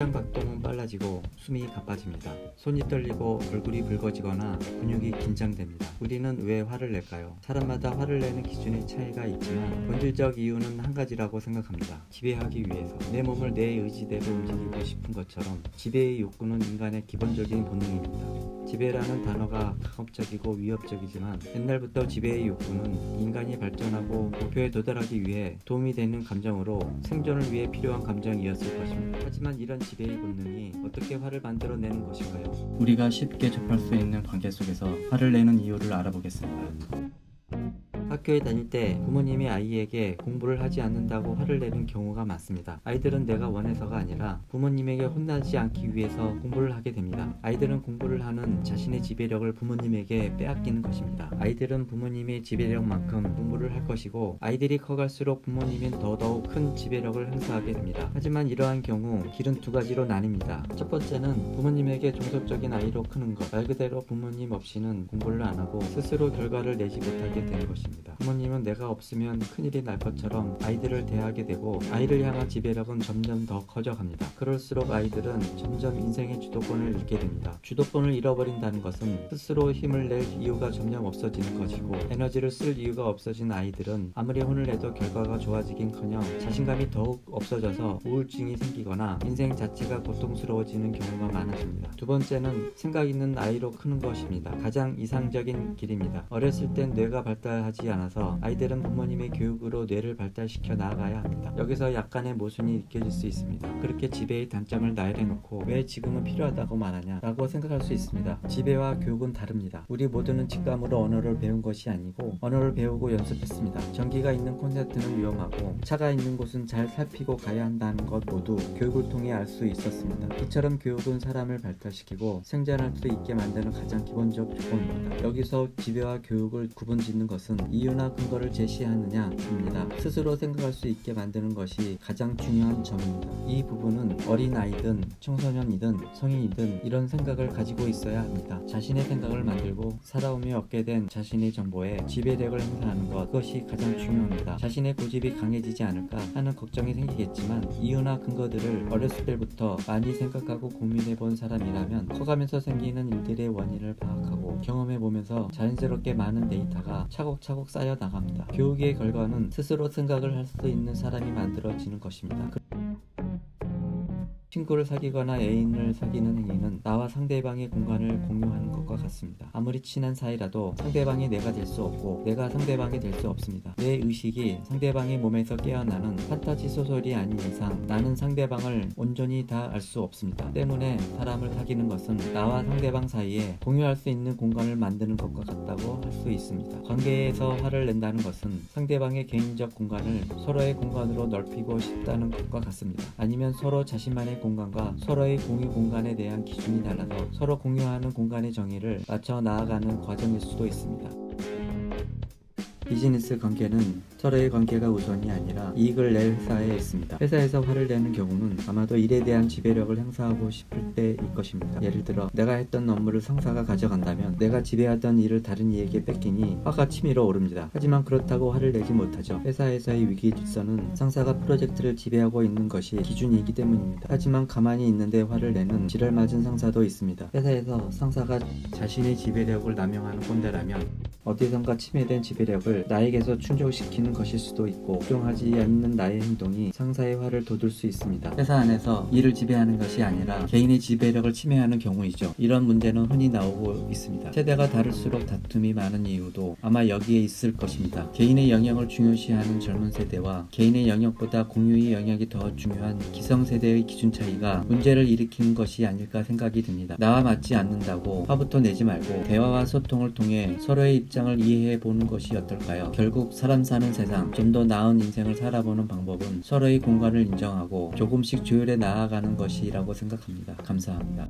심장박동은 빨라지고 숨이 가빠집니다. 손이 떨리고 얼굴이 붉어지거나 근육이 긴장됩니다. 우리는 왜 화를 낼까요? 사람마다 화를 내는 기준의 차이가 있지만 본질적 이유는 한 가지라고 생각합니다. 지배하기 위해서 내 몸을 내 의지대로 움직이고 싶은 것처럼 지배의 욕구는 인간의 기본적인 본능입니다. 지배라는 단어가 강압적이고 위협적이지만 옛날부터 지배의 욕구는 인간이 발전하고 목표에 도달하기 위해 도움이 되는 감정으로 생존을 위해 필요한 감정이었을 것입니다. 하지만 이런 지배의 본능이 어떻게 화를 만들어내는 것일까요? 우리가 쉽게 접할 수 있는 관계 속에서 화를 내는 이유를 알아보겠습니다. 학교에 다닐 때 부모님이 아이에게 공부를 하지 않는다고 화를 내는 경우가 많습니다. 아이들은 내가 원해서가 아니라 부모님에게 혼나지 않기 위해서 공부를 하게 됩니다. 아이들은 공부를 하는 자신의 지배력을 부모님에게 빼앗기는 것입니다. 아이들은 부모님의 지배력만큼 공부를 할 것이고 아이들이 커갈수록 부모님은 더더욱 큰 지배력을 행사하게 됩니다. 하지만 이러한 경우 길은 두 가지로 나뉩니다. 첫 번째는 부모님에게 종속적인 아이로 크는 것, 말 그대로 부모님 없이는 공부를 안 하고 스스로 결과를 내지 못하게 되는 것입니다. 부모님은 내가 없으면 큰일이 날 것처럼 아이들을 대하게 되고 아이를 향한 지배력은 점점 더 커져갑니다. 그럴수록 아이들은 점점 인생의 주도권을 잃게 됩니다. 주도권을 잃어버린다는 것은 스스로 힘을 낼 이유가 점점 없어지는 것이고 에너지를 쓸 이유가 없어진 아이들은 아무리 혼을 내도 결과가 좋아지긴커녕 자신감이 더욱 없어져서 우울증이 생기거나 인생 자체가 고통스러워지는 경우가 많아집니다. 두 번째는 생각 있는 아이로 크는 것입니다. 가장 이상적인 길입니다. 어렸을 땐 뇌가 발달하지 않아서 아이들은 부모님의 교육으로 뇌를 발달시켜 나아가야 합니다. 여기서 약간의 모순이 느껴질 수 있습니다. 그렇게 지배의 단점을 나열해 놓고 왜 지금은 필요하다고 말하냐 라고 생각할 수 있습니다. 지배와 교육은 다릅니다. 우리 모두는 직감으로 언어를 배운 것이 아니고 언어를 배우고 연습했습니다. 전기가 있는 콘센트는 위험하고 차가 있는 곳은 잘 살피고 가야 한다는 것 모두 교육을 통해 알 수 있었습니다. 이처럼 교육은 사람을 발달시키고 생존할 수 있게 만드는 가장 기본적 조건입니다. 여기서 지배와 교육을 구분짓는 것은 이유나 근거를 제시하느냐입니다. 스스로 생각할 수 있게 만드는 것이 가장 중요한 점입니다. 이 부분은 어린아이든 청소년이든 성인이든 이런 생각을 가지고 있어야 합니다. 자신의 생각을 만들고 살아오며 얻게 된 자신의 정보에 지배력을 행사하는 것, 그것이 가장 중요합니다. 자신의 고집이 강해지지 않을까 하는 걱정이 생기겠지만 이유나 근거들을 어렸을 때부터 많이 생각하고 고민해 본 사람이라면 커가면서 생기는 일들의 원인을 파악하고 경험해 보면서 자연스럽게 많은 데이터가 차곡차곡 쌓여 나갑니다. 교육의 결과는 스스로 생각을 할 수 있는 사람이 만들어지는 것입니다. 친구를 사귀거나 애인을 사귀는 행위는 나와 상대방의 공간을 공유하는 것과 같습니다. 아무리 친한 사이라도 상대방이 내가 될 수 없고 내가 상대방이 될 수 없습니다. 내 의식이 상대방의 몸에서 깨어나는 판타지 소설이 아닌 이상 나는 상대방을 온전히 다 알 수 없습니다. 때문에 사람을 사귀는 것은 나와 상대방 사이에 공유할 수 있는 공간을 만드는 것과 같다고 할 수 있습니다. 관계에서 화를 낸다는 것은 상대방의 개인적 공간을 서로의 공간으로 넓히고 싶다는 것과 같습니다. 아니면 서로 자신만의 공간과 서로의 공유 공간에 대한 기준이 달라서 서로 공유하는 공간의 정의를 맞춰 나아가는 과정일 수도 있습니다. 비즈니스 관계는 서로의 관계가 우선이 아니라 이익을 낼 회사에 있습니다. 회사에서 화를 내는 경우는 아마도 일에 대한 지배력을 행사하고 싶을 때일 것입니다. 예를 들어 내가 했던 업무를 상사가 가져간다면 내가 지배하던 일을 다른 이에게 뺏기니 화가 치밀어 오릅니다. 하지만 그렇다고 화를 내지 못하죠. 회사에서의 위기 질서는 상사가 프로젝트를 지배하고 있는 것이 기준이기 때문입니다. 하지만 가만히 있는데 화를 내는 지랄 맞은 상사도 있습니다. 회사에서 상사가 자신의 지배력을 남용하는 꼰대라면 어디선가 침해된 지배력을 나에게서 충족시키는 것일 수도 있고 복종하지 않는 나의 행동이 상사의 화를 돋울 수 있습니다. 회사 안에서 일을 지배하는 것이 아니라 개인의 지배력을 침해하는 경우이죠. 이런 문제는 흔히 나오고 있습니다. 세대가 다를수록 다툼이 많은 이유도 아마 여기에 있을 것입니다. 개인의 영역을 중요시하는 젊은 세대와 개인의 영역보다 공유의 영역이 더 중요한 기성세대의 기준 차이가 문제를 일으키는 것이 아닐까 생각이 듭니다. 나와 맞지 않는다고 화부터 내지 말고 대화와 소통을 통해 서로의 입장을 이해해 보는 것이 어떨까요? 결국 사람 사는 세상, 좀 더 나은 인생을 살아보는 방법은 서로의 공간을 인정하고 조금씩 조율해 나아가는 것이라고 생각합니다. 감사합니다.